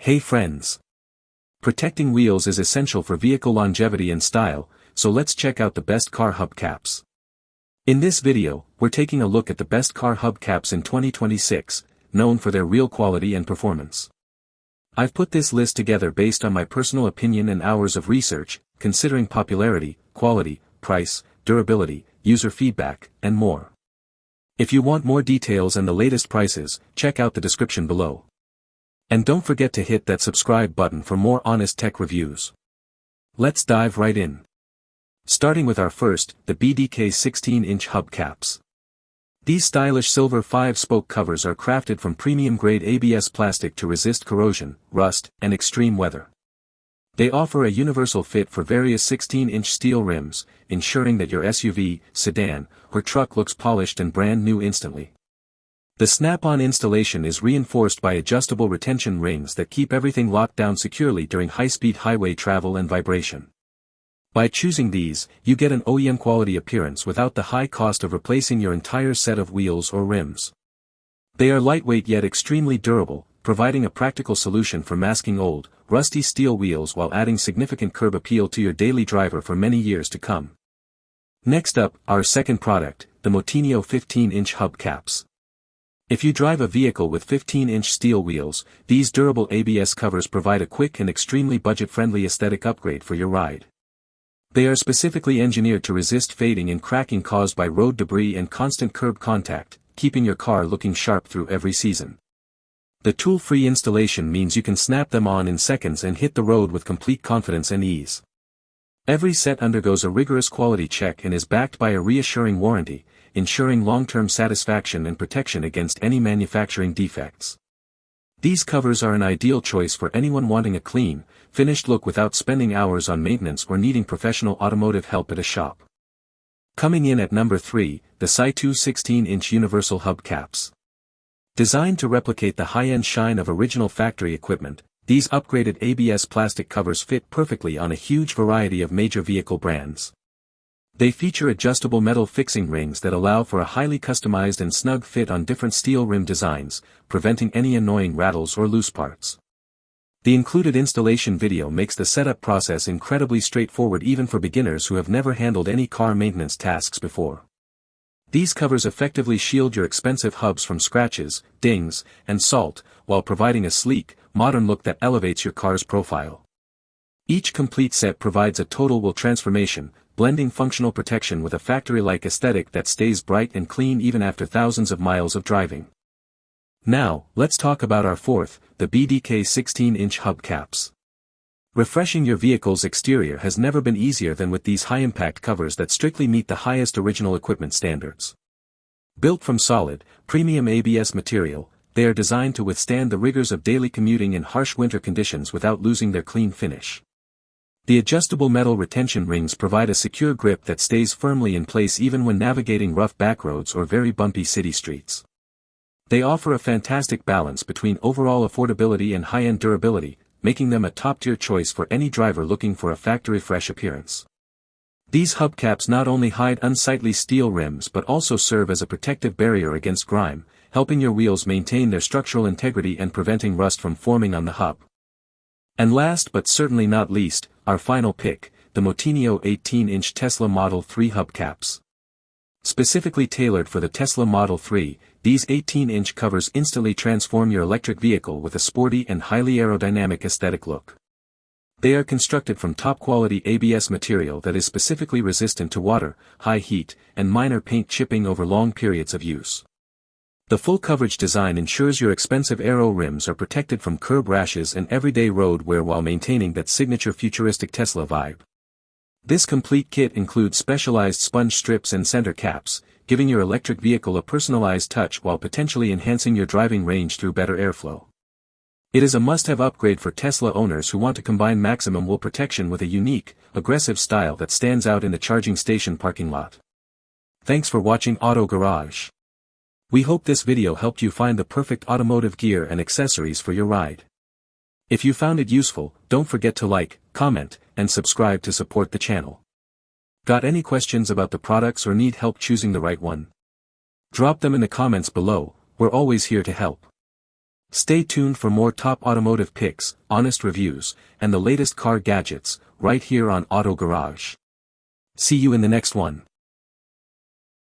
Hey friends! Protecting wheels is essential for vehicle longevity and style, so let's check out the best car hubcaps. In this video, we're taking a look at the best car hubcaps in 2026, known for their real quality and performance. I've put this list together based on my personal opinion and hours of research, considering popularity, quality, price, durability, user feedback, and more. If you want more details and the latest prices, check out the description below. And don't forget to hit that subscribe button for more honest tech reviews. Let's dive right in. Starting with our first, the BDK 16-inch hubcaps. These stylish silver 5-spoke covers are crafted from premium-grade ABS plastic to resist corrosion, rust, and extreme weather. They offer a universal fit for various 16-inch steel rims, ensuring that your SUV, sedan, or truck looks polished and brand new instantly. The snap-on installation is reinforced by adjustable retention rings that keep everything locked down securely during high-speed highway travel and vibration. By choosing these, you get an OEM-quality appearance without the high cost of replacing your entire set of wheels or rims. They are lightweight yet extremely durable, providing a practical solution for masking old, rusty steel wheels while adding significant curb appeal to your daily driver for many years to come. Next up, our second product, the Motenio 15-inch hubcaps. If you drive a vehicle with 15-inch steel wheels, these durable ABS covers provide a quick and extremely budget-friendly aesthetic upgrade for your ride. They are specifically engineered to resist fading and cracking caused by road debris and constant curb contact, keeping your car looking sharp through every season. The tool-free installation means you can snap them on in seconds and hit the road with complete confidence and ease. Every set undergoes a rigorous quality check and is backed by a reassuring warranty, ensuring long-term satisfaction and protection against any manufacturing defects. These covers are an ideal choice for anyone wanting a clean, finished look without spending hours on maintenance or needing professional automotive help at a shop. Coming in at number 3, the Scitoo 16-inch universal hubcaps. Designed to replicate the high-end shine of original factory equipment, these upgraded ABS plastic covers fit perfectly on a huge variety of major vehicle brands. They feature adjustable metal fixing rings that allow for a highly customized and snug fit on different steel rim designs, preventing any annoying rattles or loose parts. The included installation video makes the setup process incredibly straightforward even for beginners who have never handled any car maintenance tasks before. These covers effectively shield your expensive hubs from scratches, dings, and salt, while providing a sleek, modern look that elevates your car's profile. Each complete set provides a total wheel transformation, blending functional protection with a factory-like aesthetic that stays bright and clean even after thousands of miles of driving. Now, let's talk about our fourth, the BDK 16-inch hubcaps. Refreshing your vehicle's exterior has never been easier than with these high-impact covers that strictly meet the highest original equipment standards. Built from solid, premium ABS material, they are designed to withstand the rigors of daily commuting in harsh winter conditions without losing their clean finish. The adjustable metal retention rings provide a secure grip that stays firmly in place even when navigating rough backroads or very bumpy city streets. They offer a fantastic balance between overall affordability and high-end durability, making them a top-tier choice for any driver looking for a factory-fresh appearance. These hubcaps not only hide unsightly steel rims but also serve as a protective barrier against grime, helping your wheels maintain their structural integrity and preventing rust from forming on the hub. And last but certainly not least, our final pick, the Motenio 18-inch Tesla Model 3 hubcaps. Specifically tailored for the Tesla Model 3, these 18-inch covers instantly transform your electric vehicle with a sporty and highly aerodynamic aesthetic look. They are constructed from top-quality ABS material that is specifically resistant to water, high heat, and minor paint chipping over long periods of use. The full coverage design ensures your expensive aero rims are protected from curb rashes and everyday road wear while maintaining that signature futuristic Tesla vibe. This complete kit includes specialized sponge strips and center caps, giving your electric vehicle a personalized touch while potentially enhancing your driving range through better airflow. It is a must-have upgrade for Tesla owners who want to combine maximum wheel protection with a unique, aggressive style that stands out in the charging station parking lot. Thanks for watching Auto Garage. We hope this video helped you find the perfect automotive gear and accessories for your ride. If you found it useful, don't forget to like, comment, and subscribe to support the channel. Got any questions about the products or need help choosing the right one? Drop them in the comments below, we're always here to help. Stay tuned for more top automotive picks, honest reviews, and the latest car gadgets, right here on Auto Garage. See you in the next one.